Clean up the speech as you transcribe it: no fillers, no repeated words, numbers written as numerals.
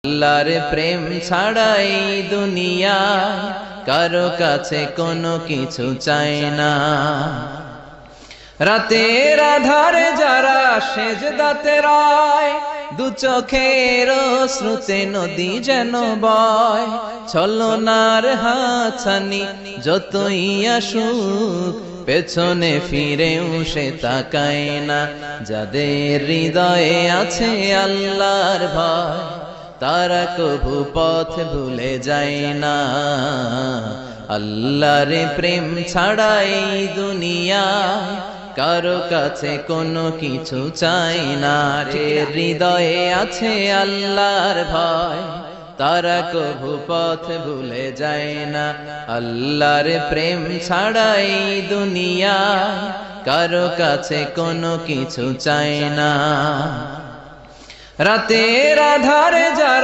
আল্লাহর প্রেম ছাড়াই দুনিয়া কারো কাছে কোনো কিছু চায় না। রাতের আধারে যারা সেজদাতে রয়, দু চোখের শ্রুতে নদী যেন বয়। ছলনার হাতছানি যতই আসুক, পেছনে ফিরেও সে তাকায় না। যাদের হৃদয়ে আছে আল্লাহর ভয়, তারা কভু পথ ভুলে যায় না। আল্লাহর প্রেম ছাড়াই দুনিয়া কারো কাছে কোনো কিছু চাই না। হৃদয়ে আছে আল্লাহর ভয়, তারা কভু পথ ভুলে যায় না। আল্লাহর প্রেম ছাড়াই দুনিয়া কারো কাছে কোনো কিছু চাই না। রাতের আধারে যারা